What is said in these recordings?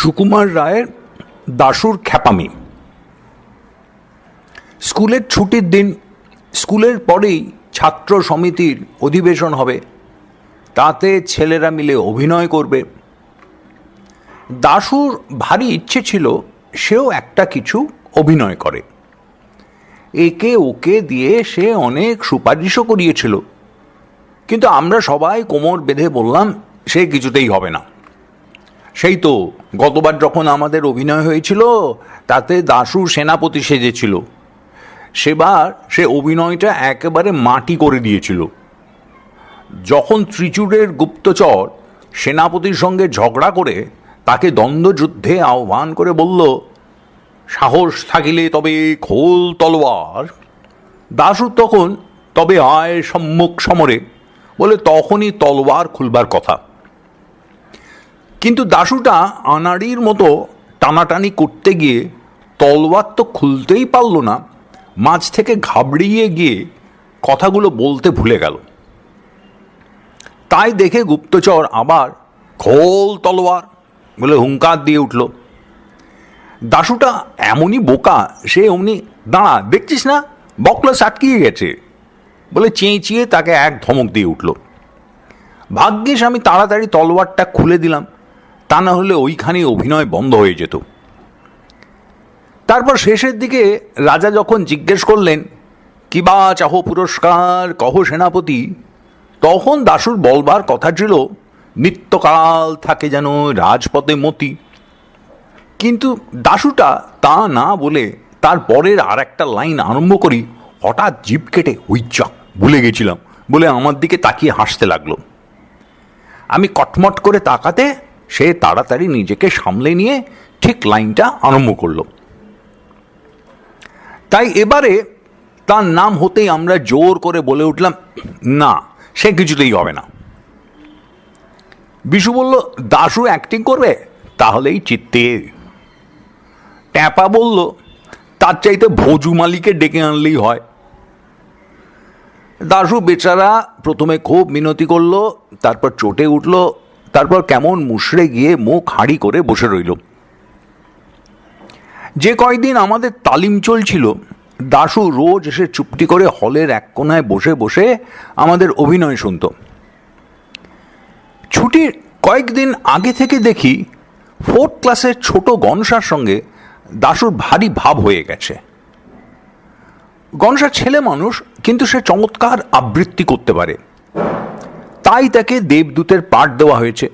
সুকুমার রায়ের দাশুর খ্যাপামি। স্কুলের ছুটির দিন, স্কুলের পরেই ছাত্র সমিতির অধিবেশন হবে, তাতে ছেলেরা মিলে অভিনয় করবে। দাশুর ভারী ইচ্ছে ছিল সেও একটা কিছু অভিনয় করে। একে ওকে দিয়ে সে অনেক সুপারিশও করিয়েছিল, কিন্তু আমরা সবাই কোমর বেঁধে বললাম সে কিছুতেই হবে না। সেই তো গতবার যখন আমাদের অভিনয় হয়েছিল তাতে দাশু সেনাপতি সেজেছিল, সেবার সে অভিনয়টা একেবারে মাটি করে দিয়েছিল। যখন ত্রিচুরের গুপ্তচর সেনাপতির সঙ্গে ঝগড়া করে তাকে দ্বন্দ্বযুদ্ধে আহ্বান করে বলল, সাহস থাকিলে তবে খোল তলোয়ার, দাশু তখন তবে আয় সম্মুখ সমরে বলে তখনই তলোয়ার খুলবার কথা। কিন্তু দাশুটা আনাড়ির মতো টানাটানি করতে গিয়ে তলোয়ার তো খুলতেই পারল না, মাঝ থেকে ঘাবড়িয়ে গিয়ে কথাগুলো বলতে ভুলে গেল। তাই দেখে গুপ্তচর আবার খোল তলোয়ার বলে হুঙ্কার দিয়ে উঠল। দাশুটা এমনই বোকা, সে অমনি দাঁড়া দেখছিস না বকলস আটকিয়ে গেছে বলে চেঁচিয়ে তাকে এক ধমক দিয়ে উঠল। ভাগ্যিস আমি তাড়াতাড়ি তলোয়ারটা খুলে দিলাম, তা না হলে ওইখানেই অভিনয় বন্ধ হয়ে যেত। তারপর শেষের দিকে রাজা যখন জিজ্ঞেস করলেন, কি বা চাহ পুরস্কার কহ সেনাপতি, তখন দাশুর বলবার কথা ছিল, নিত্যকাল থাকে যেন রাজপথে মতি। কিন্তু দাশুটা তা না বলে তার পরের আর একটা লাইন আরম্ভ করি হঠাৎ জিভ কেটে হুইচাক ভুলে গেছিলাম বলে আমার দিকে তাকিয়ে হাসতে লাগলো। আমি কটমট করে তাকাতে সে তাড়াতাড়ি নিজেকে সামলে নিয়ে ঠিক লাইনটা আরম্ভ করল। তাই এবারে তার নাম হতেই আমরা জোর করে বলে উঠলাম, না সে কিছুতেই হবে না। বিশু বলল, দাশু অ্যাক্টিং করবে তাহলেই চিত্তে। ট্যাপা বলল, তার চাইতে ভোজু মালিকে ডেকে আনলেই হয়। দাশু বেচারা প্রথমে খুব মিনতি করলো, তারপর চটে উঠল, তারপর কেমন মুষড়ে গিয়ে মুখ হাঁড়ি করে বসে রইল। যে কয়দিন আমাদের তালিম চলছিল, দাশু রোজ এসে চুপটি করে হলের এক কোনায় বসে বসে আমাদের অভিনয় শুনত। ছুটির কয়েকদিন আগে থেকে দেখি 4th ক্লাসের ছোট গণসার সঙ্গে দাশুর ভারী ভাব হয়ে গেছে। গণসা ছেলে মানুষ, কিন্তু সে চমৎকার আবৃত্তি করতে পারে, তাই তাকে দেবদূতের পাঠ দেওয়া হয়েছে।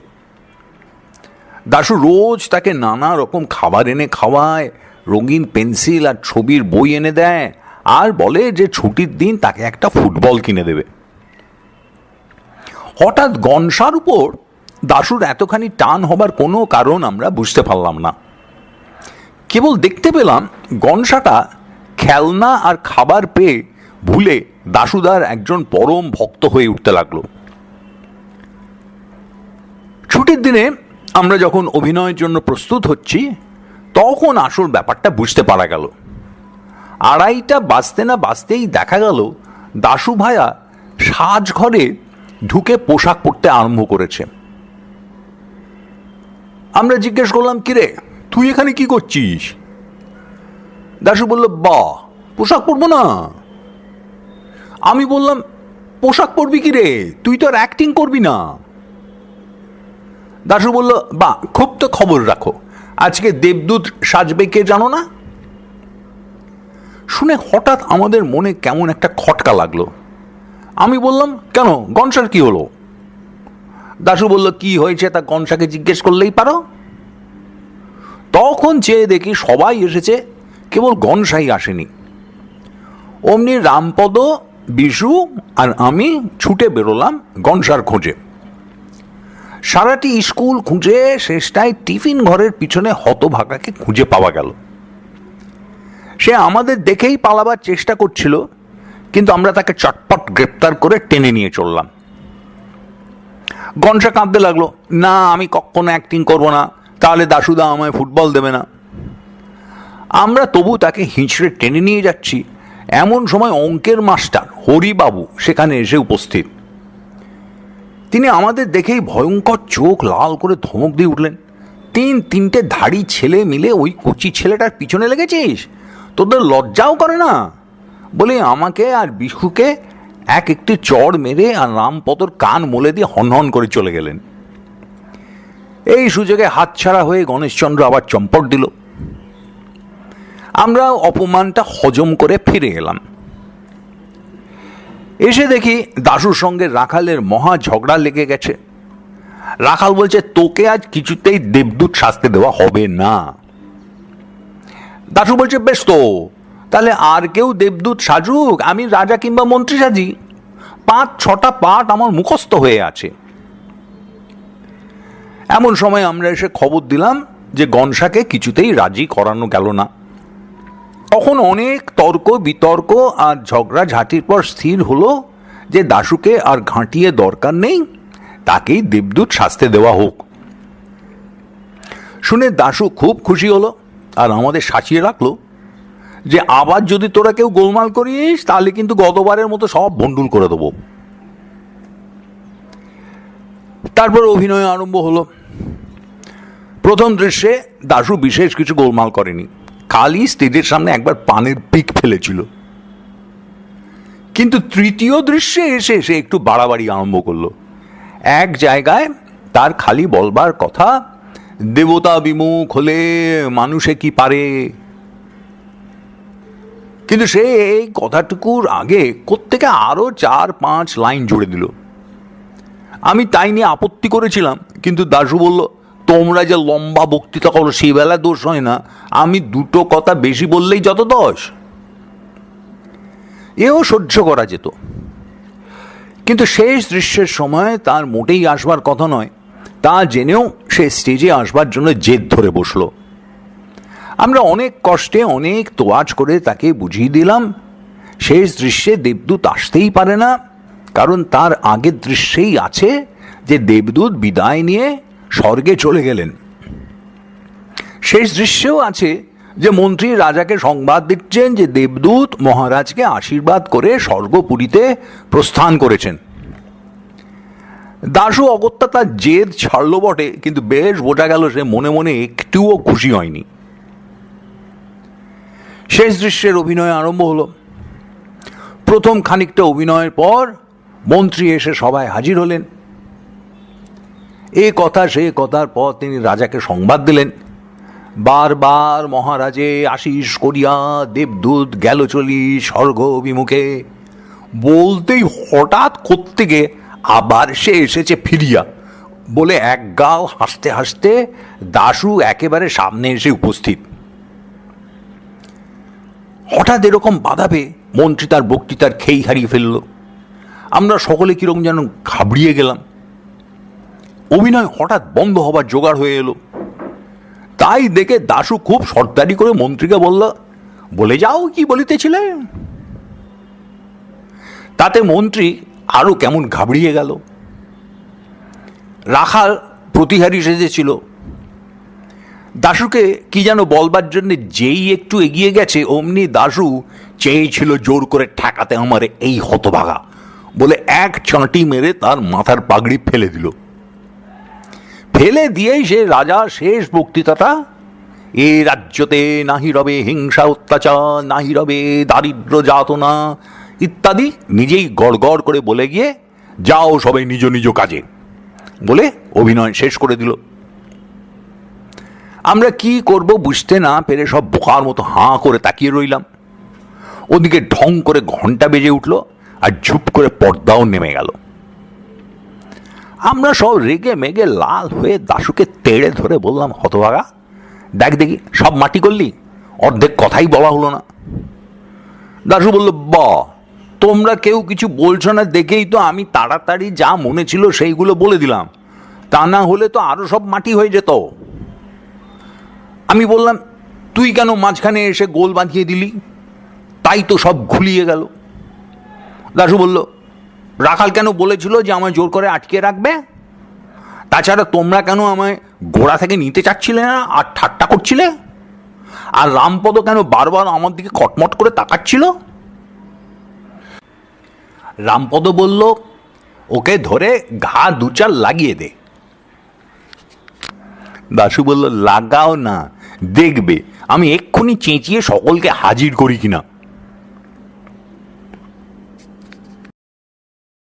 দাশু রোজ তাকে নানা রকম খাবার এনে খাওয়ায়, রঙিন পেন্সিল আর ছবির বই এনে দেয়, আর বলে যে ছুটির দিন তাকে একটা ফুটবল কিনে দেবে। হঠাৎ গণসার উপর দাশুর এতখানি টান হবার কোনো কারণ আমরা বুঝতে পারলাম না। কেবল দেখতে পেলাম গণসাটা খেলনা আর খাবার পেয়ে ভুলে দাশুদার একজন পরম ভক্ত হয়ে উঠতে লাগলো। ছুটির দিনে আমরা যখন অভিনয়ের জন্য প্রস্তুত হচ্ছি, তখন আসল ব্যাপারটা বুঝতে পারা গেল। 2:30 বাজতে না বাজতেই দেখা গেল দাশু ভায়া সাজঘরে ঢুকে পোশাক পরতে আরম্ভ করেছে। আমরা জিজ্ঞেস করলাম, কিরে তুই এখানে কি করছিস? দাশু বলল, বাহ পোশাক পরবো না। আমি বললাম, পোশাক পরবি কিরে, তুই তো আর অ্যাক্টিং করবি না। দাশু বলল, বাহ খুব তো খবর রাখো, আজকে দেবদূত সাজবে কে জানো না? শুনে হঠাৎ আমাদের মনে কেমন একটা খটকা লাগলো। আমি বললাম, কেন গণসার কি হলো? দাশু বলল, কি হয়েছে তা গণসাকে জিজ্ঞেস করলেই পারো। তখন চেয়ে দেখি সবাই এসেছে, কেবল গণসাই আসেনি। অমনি রামপদ, বিশু আর আমি ছুটে বেরোলাম গণসার খোঁজে। সারাটি স্কুল খুঁজে শেষটায় টিফিন ঘরের পিছনে হতভাগাকে খুঁজে পাওয়া গেল। সে আমাদের দেখেই পালাবার চেষ্টা করছিল, কিন্তু আমরা তাকে চটপট গ্রেপ্তার করে টেনে নিয়ে চললাম। গণসা কাঁদতে লাগলো, না আমি কখনো অ্যাক্টিং করব না, তাহলে দাশুদা আমায় ফুটবল দেবে না। আমরা তবু তাকে হিঁচড়ে টেনে নিয়ে যাচ্ছি, এমন সময় অঙ্কের মাস্টার হরিবাবু সেখানে এসে উপস্থিত। তিনি আমাদের দেখেই ভয়ঙ্কর চোখ লাল করে ধমক দিয়ে উঠলেন, তিনটে ধাড়ি ছেলে মিলে ওই কচি ছেলেটার পিছনে লেগেছিস? তোদের লজ্জাও করে না? বলে আমাকে আর বিশুকে একটি চড় মেরে আর রামপদর কান মোলে দিয়ে হনহন করে চলে গেলেন। এই সুযোগে হাতছাড়া হয়ে গণেশচন্দ্র আবার চম্পট দিল। আমরা অপমানটা হজম করে ফিরে এলাম। এসে দেখি দাশুর সঙ্গে রাখালের মহা ঝগড়া লেগে গেছে। রাখাল বলছে, তোকে আজ কিছুতেই দেবদূত সাজতে দেওয়া হবে না। দাশু বলছে, বেশ তো, তাহলে আর কেউ দেবদূত সাজুক, আমি রাজা কিংবা মন্ত্রী সাজি। 5-6টা পাঠ আমার মুখস্থ হয়ে আছে। এমন সময় আমরা এসে খবর দিলাম যে গনসাকে কিছুতেই রাজি করানো গেল না। তখন অনেক তর্ক বিতর্ক আর ঝগড়া ঝাঁটির পর স্থির হলো যে দাশুকে আর ঘাঁটিয়ে দরকার নেই, তাকেই দেবদূত সাজতে দেওয়া হোক। শুনে দাশু খুব খুশি হলো আর আমাদের সাজিয়ে রাখলো যে আবার যদি তোরা কেউ গোলমাল করিস তাহলে কিন্তু গতবারের মতো সব ভণ্ডুল করে দেবো। তারপর অভিনয় আরম্ভ হলো। প্রথম দৃশ্যে দাশু বিশেষ কিছু গোলমাল করেনি, খালি স্টেজের সামনে একবার পানের পিক ফেলেছিল। কিন্তু তৃতীয় দৃশ্যে এসে সে একটু বাড়াবাড়ি আরম্ভ করলো। এক জায়গায় তার খালি বলবার কথা, দেবতা বিমুখ হলে মানুষে কি পারে। কিন্তু সে এই কথাটুকুর আগে কোত্থেকে আরো 4-5 লাইন জুড়ে দিল। আমি তাই নিয়ে আপত্তি করেছিলাম, কিন্তু দাশু বলল, তোমরা যে লম্বা বক্তৃতা করো সেই বেলা দোষ হয় না, আমি 2টো কথা বেশি বললেই যত দোষ। এও সহ্য করা যেত। কিন্তু শেষ দৃশ্যের সময় তার মোটেই আসবার কথা নয়, তা জেনেও সে স্টেজে আসবার জন্য জেদ ধরে বসলো। আমরা অনেক কষ্টে অনেক তোয়াজ করে তাকে বুঝিয়ে দিলাম শেষ দৃশ্যে দেবদূত আসতেই পারে না, কারণ তার আগের দৃশ্যেই আছে যে দেবদূত বিদায় নিয়ে স্বর্গে চলে গেলেন। শেষ দৃশ্যেও আছে যে মন্ত্রী রাজাকে সংবাদ দিচ্ছেন যে দেবদূত মহারাজকে আশীর্বাদ করে স্বর্গপুরীতে প্রস্থান করেছেন। দাশু অগত্যা তার জেদ ছাড়ল বটে, কিন্তু বেশ বোঝা গেল সে মনে মনে একটুও খুশি হয়নি। শেষ দৃশ্যের অভিনয় আরম্ভ হলো। প্রথম খানিকটা অভিনয়ের পর মন্ত্রী এসে সবাই হাজির হলেন। এ কথা সে কথার পর তিনি রাজাকে সংবাদ দিলেন, বারবার মহারাজে আশিস করিয়া দেবদূত গেল চলি স্বর্গ অভিমুখে। বলতেই হঠাৎ কোত্থেকে আবার সে এসেছে ফিরিয়া বলে এক গাল হাসতে হাসতে দাশু একেবারে সামনে এসে উপস্থিত। হঠাৎ এরকম বাধা পেয়ে মন্ত্রী তার বক্তৃতার খেই হারিয়ে ফেলল। আমরা সকলে কিরকম যেন ঘাবড়িয়ে গেলাম। অভিনয় হঠাৎ বন্ধ হবার জোগাড় হয়ে এলো। তাই দেখে দাশু খুব সর্দারি করে মন্ত্রীকে বলল, বলে যাও কি বলিতেছিলে। তাতে মন্ত্রী আরো কেমন ঘাবড়িয়ে গেল। রাখাল প্রতিহারী সেজেছিল। দাশুকে কি যেন বলবার জন্য যেই একটু এগিয়ে গেছে অমনি দাশু চেয়েছিল জোর করে ঠেকাতে আমারে এই হতভাগা বলে এক চাঁটি মেরে তার মাথার পাগড়ি ফেলে দিল। ফেলে দিয়েই সে রাজা শেষ বক্তৃতাটা, এ রাজ্যতে নাহি রবে হিংসা অত্যাচার, নাহি রবে দারিদ্র যাতনা ইত্যাদি নিজেই গড়গড় করে বলে গিয়ে যাও সবাই নিজ নিজ কাজে বলে অভিনয় শেষ করে দিল। আমরা কি করব বুঝতে না পেরে সব বোকার মতো হাঁ করে তাকিয়ে রইলাম। ওদিকে ঢং করে ঘন্টা বেজে উঠল আর ঝুপ করে পর্দাও নেমে গেল। আমরা সব রেগে মেগে লাল হয়ে দাশুকে তেড়ে ধরে বললাম, হতভাগা, দেখ দেখি সব মাটি করলি, অর্ধেক কথাই বলা হলো না। দাশু বলল, তোমরা কেউ কিছু বলছো না দেখেই তো আমি তাড়াতাড়ি যা মনে ছিল সেইগুলো বলে দিলাম, তা না হলে তো আরো সব মাটি হয়ে যেত। আমি বললাম, তুই কেন মাঝখানে এসে গোল বাঁধিয়ে দিলি, তাই তো সব ঘুলিয়ে গেল। দাশু বলল, রাখাল কেন বলেছিল যে আমায় জোর করে আটকে রাখবে? তাছাড়া তোমরা কেন আমায় গোড়া থেকে নিতে চাচ্ছিলে না আর ঠাট্টা করছিলে? আর রামপদ কেন বারবার আমার দিকে কটমট করে তাকাচ্ছিল? রামপদ বলল, ওকে ধরে ঘা 2-4 লাগিয়ে দে। দাশু বলল, লাগাও না, দেখবে আমি এক্ষুনি চেঁচিয়ে সকলকে হাজির করি কিনা।